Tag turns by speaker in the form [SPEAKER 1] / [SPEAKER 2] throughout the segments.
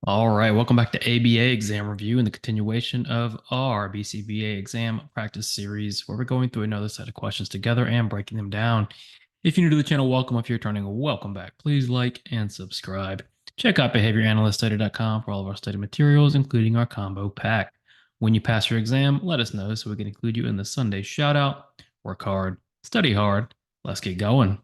[SPEAKER 1] All right, welcome back to ABA exam review and the continuation of our BCBA exam practice series, where we're going through another set of questions together and breaking them down. If you're new to the channel, welcome. If you're returning, welcome back. Please like and subscribe. Check out behavioranalyststudy.com for all of our study materials, including our combo pack. When you pass your exam, let us know so we can include you in the Sunday shout out. Work hard, study hard. Let's get going.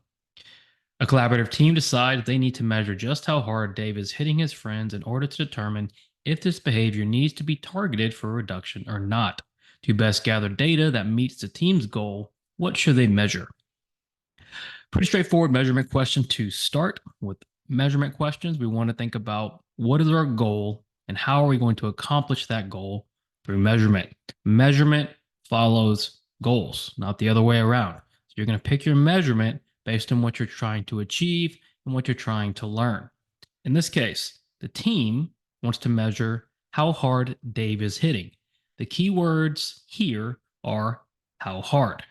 [SPEAKER 1] A collaborative team decides they need to measure just how hard Dave is hitting his friends in order to determine if this behavior needs to be targeted for reduction or not. To best gather data that meets the team's goal, what should they measure? Pretty straightforward measurement question to start. With measurement questions, we want to think about what is our goal and how are we going to accomplish that goal through measurement. Measurement follows goals, not the other way around. So you're going to pick your measurement based on what you're trying to achieve and what you're trying to learn. In this case, the team wants to measure how hard Dave is hitting. The key words here are how hard.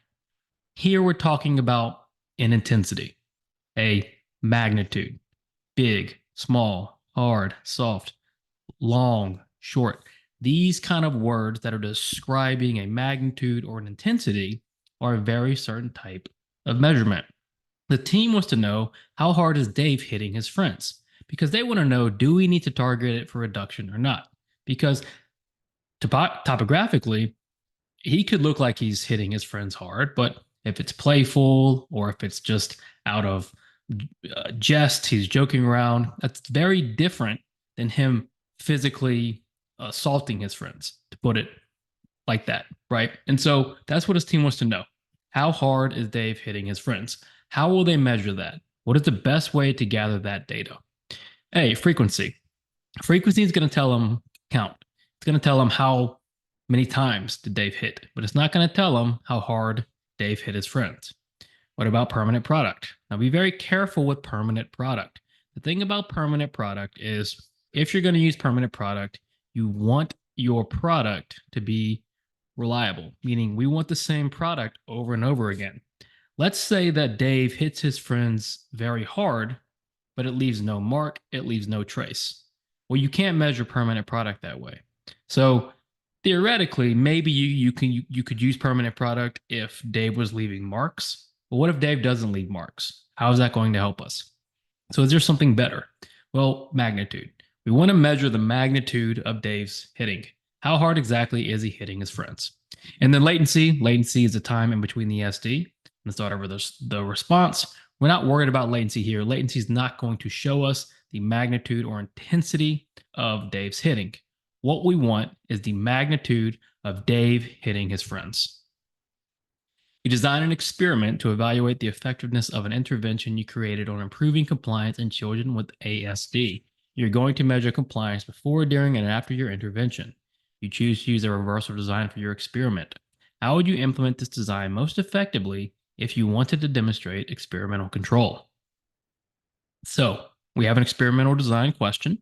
[SPEAKER 1] Here we're talking about an intensity, a magnitude, big, small, hard, soft, long, short. These kind of words that are describing a magnitude or an intensity are a very certain type of measurement. The team wants to know how hard is Dave hitting his friends because they want to know, do we need to target it for reduction or not? Because topographically, he could look like he's hitting his friends hard, but if it's playful or if it's just out of jest, he's joking around, that's very different than him physically assaulting his friends, to put it like that, right? And so that's what his team wants to know. How hard is Dave hitting his friends? How will they measure that? What is the best way to gather that data? A, frequency. Frequency is going to tell them count. It's going to tell them how many times did Dave hit, but it's not going to tell them how hard Dave hit his friends. What about permanent product? Now be very careful with permanent product. The thing about permanent product is if you're going to use permanent product, you want your product to be reliable, meaning we want the same product over and over again. Let's say that Dave hits his friends very hard, but it leaves no mark, it leaves no trace. Well, you can't measure permanent product that way. So theoretically, maybe you could use permanent product if Dave was leaving marks. But what if Dave doesn't leave marks? How is that going to help us? So is there something better? Well, magnitude. We want to measure the magnitude of Dave's hitting. How hard exactly is he hitting his friends? And then latency. Latency is the time in between the SD and the start over the response. We're not worried about latency here. Latency is not going to show us the magnitude or intensity of Dave's hitting. What we want is the magnitude of Dave hitting his friends. You design an experiment to evaluate the effectiveness of an intervention you created on improving compliance in children with ASD. You're going to measure compliance before, during, and after your intervention. You choose to use a reversal design for your experiment. How would you implement this design most effectively if you wanted to demonstrate experimental control? So we have an experimental design question,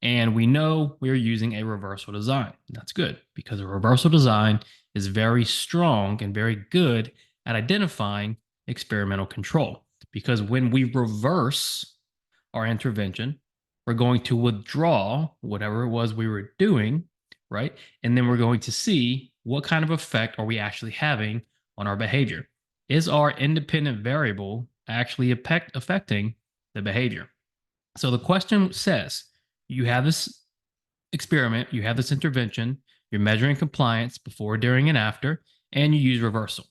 [SPEAKER 1] and we know we're using a reversal design. That's good because a reversal design is very strong and very good at identifying experimental control. Because when we reverse our intervention, we're going to withdraw whatever it was we were doing, right? And then we're going to see what kind of effect are we actually having on our behavior. Is our independent variable actually affecting the behavior? So the question says, you have this experiment, you have this intervention, you're measuring compliance before, during, and after, and you use reversal.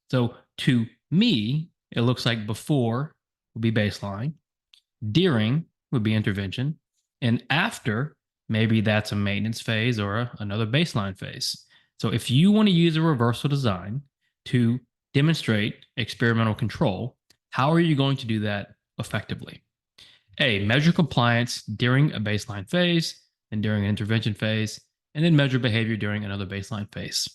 [SPEAKER 1] So to me, it looks like before would be baseline, during would be intervention, and after, maybe that's a maintenance phase or another baseline phase. So if you want to use a reversal design to demonstrate experimental control, how are you going to do that effectively? A, measure compliance during a baseline phase and during an intervention phase, and then measure behavior during another baseline phase.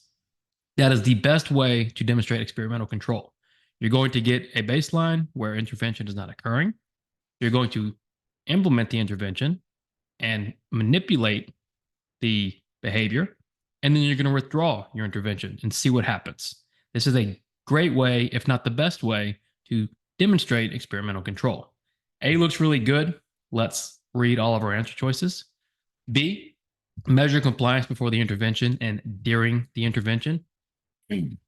[SPEAKER 1] That is the best way to demonstrate experimental control. You're going to get a baseline where intervention is not occurring. You're going to implement the intervention and manipulate the behavior, and then you're going to withdraw your intervention and see what happens. This is a great way, if not the best way, to demonstrate experimental control. A looks really good. Let's read all of our answer choices. B, measure compliance before the intervention and during the intervention.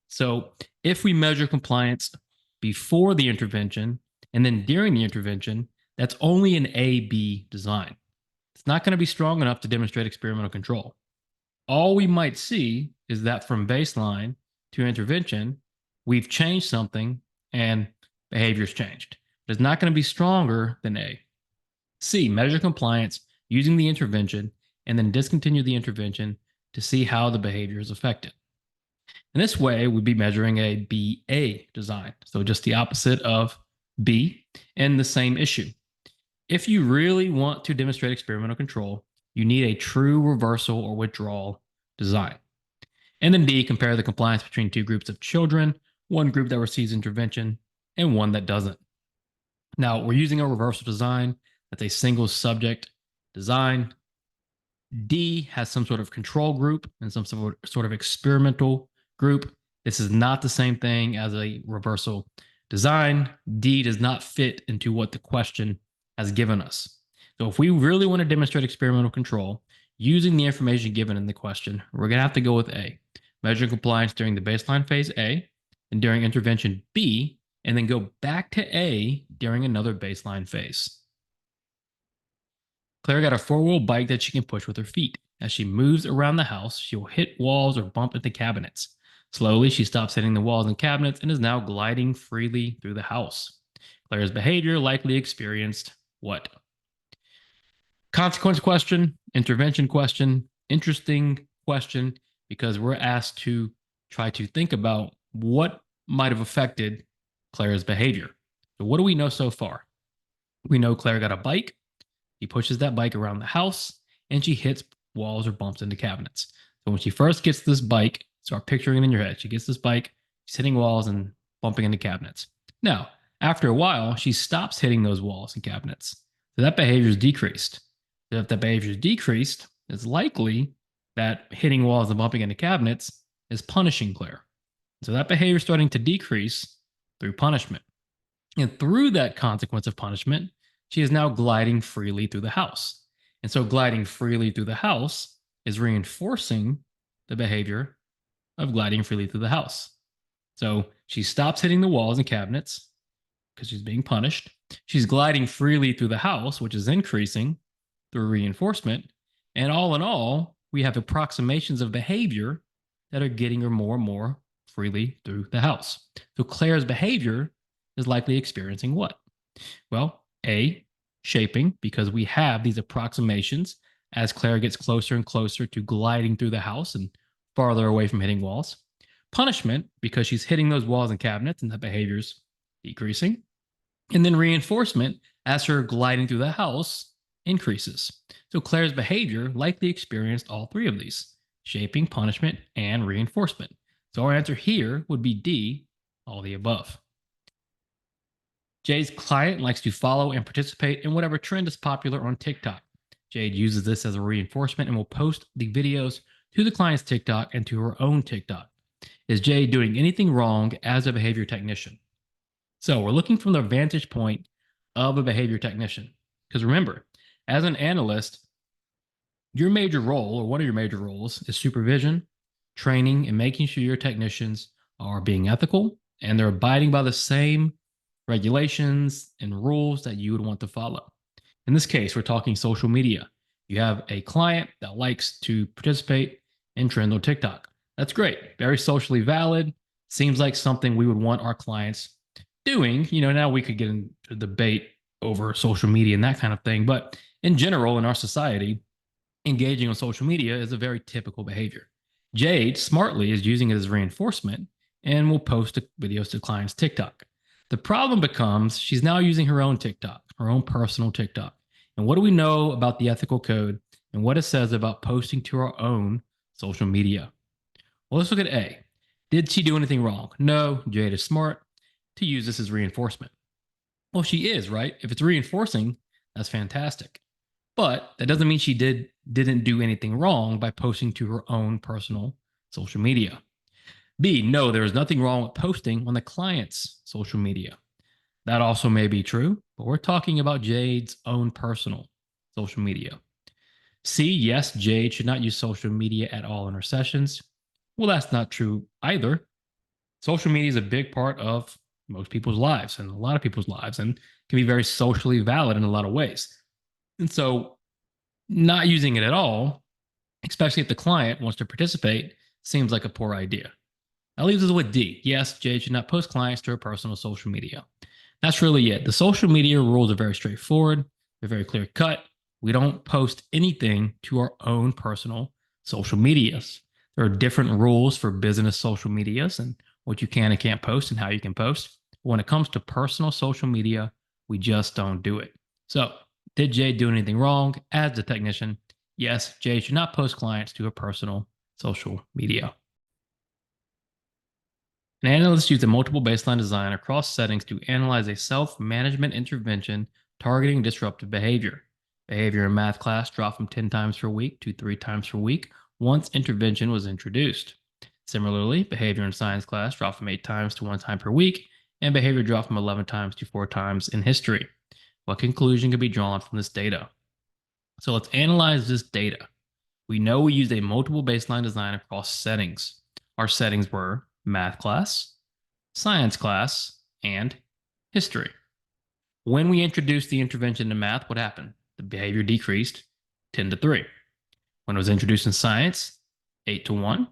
[SPEAKER 1] So if we measure compliance before the intervention and then during the intervention, that's only an A B design. It's not going to be strong enough to demonstrate experimental control. All we might see is that from baseline to intervention, we've changed something and behavior's changed. But it's not going to be stronger than A. C, measure compliance using the intervention and then discontinue the intervention to see how the behavior is affected. In this way, we'd be measuring a BA design. So just the opposite of B and the same issue. If you really want to demonstrate experimental control, you need a true reversal or withdrawal design. And then D, compare the compliance between two groups of children, one group that receives intervention and one that doesn't. Now, we're using a reversal design. That's a single subject design. D has some sort of control group and some sort of experimental group. This is not the same thing as a reversal design. D does not fit into what the question has given us. So if we really want to demonstrate experimental control using the information given in the question, we're going to have to go with A, measure compliance during the baseline phase A and during intervention B, and then go back to A during another baseline phase. Claire got a four-wheel bike that she can push with her feet. As she moves around the house, she will hit walls or bump into cabinets. Slowly, she stops hitting the walls and cabinets and is now gliding freely through the house. Claire's behavior likely experienced what? Consequence question, intervention question, interesting question, because we're asked to try to think about what might have affected Claire's behavior. So what do we know so far? We know Claire got a bike. She pushes that bike around the house and she hits walls or bumps into cabinets. So when she first gets this bike, start picturing it in your head. She gets this bike, she's hitting walls and bumping into cabinets. Now, after a while, she stops hitting those walls and cabinets. So that behavior is decreased. So if that behavior is decreased, it's likely that hitting walls and bumping into cabinets is punishing Claire. So that behavior is starting to decrease through punishment. And through that consequence of punishment, she is now gliding freely through the house. And so gliding freely through the house is reinforcing the behavior of gliding freely through the house. So she stops hitting the walls and cabinets because she's being punished. She's gliding freely through the house, which is increasing through reinforcement. And all in all, we have approximations of behavior that are getting her more and more freely through the house. So Claire's behavior is likely experiencing what? Well, A, shaping, because we have these approximations as Claire gets closer and closer to gliding through the house and farther away from hitting walls. Punishment, because she's hitting those walls and cabinets and the behavior's decreasing. And then reinforcement, as her gliding through the house increases. So Claire's behavior likely experienced all three of these: shaping, punishment, and reinforcement. So our answer here would be D, all the above. Jade's client likes to follow and participate in whatever trend is popular on TikTok. Jade uses this as a reinforcement and will post the videos to the client's TikTok and to her own TikTok. Is Jade doing anything wrong as a behavior technician? So we're looking from the vantage point of a behavior technician. Because remember, as an analyst, your major role, or one of your major roles, is supervision, training, and making sure your technicians are being ethical and they're abiding by the same regulations and rules that you would want to follow. In this case, we're talking social media. You have a client that likes to participate in trend on TikTok. That's great. Very socially valid. Seems like something we would want our clients doing. Now we could get into debate over social media and that kind of thing. But in general, in our society, engaging on social media is a very typical behavior. Jade smartly is using it as reinforcement and will post videos to clients' TikTok. The problem becomes she's now using her own TikTok, her own personal TikTok. And what do we know about the ethical code and what it says about posting to our own social media? Well, let's look at A. Did she do anything wrong? No, Jade is smart to use this as reinforcement. Well, she is, right? If it's reinforcing, that's fantastic. But that doesn't mean she didn't do anything wrong by posting to her own personal social media. B, no, there is nothing wrong with posting on the client's social media. That also may be true, but we're talking about Jade's own personal social media. C, yes, Jade should not use social media at all in her sessions. Well, that's not true either. Social media is a big part of most people's lives and a lot of people's lives and can be very socially valid in a lot of ways. And so, not using it at all, especially if the client wants to participate, seems like a poor idea. That leaves us with D. Yes, Jade should not post clients to her personal social media. That's really it. The social media rules are very straightforward, they're very clear cut. We don't post anything to our own personal social medias. There are different rules for business social medias and what you can and can't post and how you can post. But when it comes to personal social media, we just don't do it. So, did Jade do anything wrong? As the technician, yes, Jade should not post clients to her personal social media. An analyst used a multiple baseline design across settings to analyze a self-management intervention targeting disruptive behavior. Behavior in math class dropped from 10 times per week to 3 times per week once intervention was introduced. Similarly, behavior in science class dropped from 8 times to 1 time per week, and behavior dropped from 11 times to 4 times in history. What conclusion can be drawn from this data? So let's analyze this data. We know we used a multiple baseline design across settings. Our settings were math class, science class, and history. When we introduced the intervention to math, what happened? The behavior decreased 10 to 3. When it was introduced in science, 8 to 1.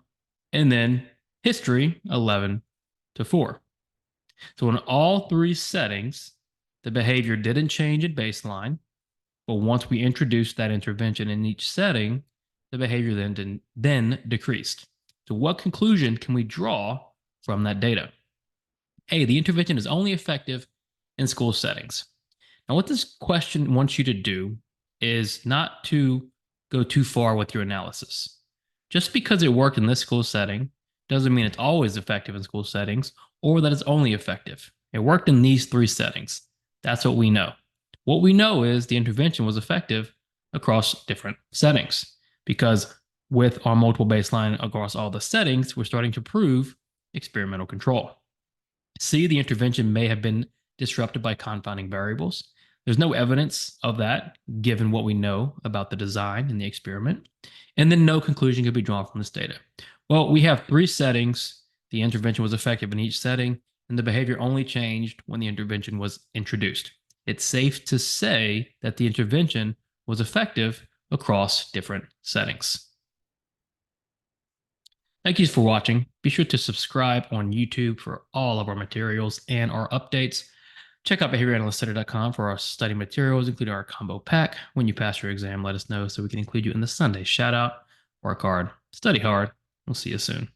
[SPEAKER 1] And then history, 11 to 4. So in all three settings, the behavior didn't change at baseline, but once we introduced that intervention in each setting, the behavior then decreased. So what conclusion can we draw from that data? A, the intervention is only effective in school settings. Now, what this question wants you to do is not to go too far with your analysis. Just because it worked in this school setting doesn't mean it's always effective in school settings or that it's only effective. It worked in these three settings. That's what we know. What we know is the intervention was effective across different settings because with our multiple baseline across all the settings, we're starting to prove experimental control. C, the intervention may have been disrupted by confounding variables. There's no evidence of that given what we know about the design and the experiment. And then no conclusion could be drawn from this data. Well, we have three settings. The intervention was effective in each setting, and the behavior only changed when the intervention was introduced. It's safe to say that the intervention was effective across different settings. Thank you for watching. Be sure to subscribe on YouTube for all of our materials and our updates. Check out behavioranalystcenter.com for our study materials, including our combo pack. When you pass your exam, let us know so we can include you in the Sunday shout out. Work hard, study hard. We'll see you soon.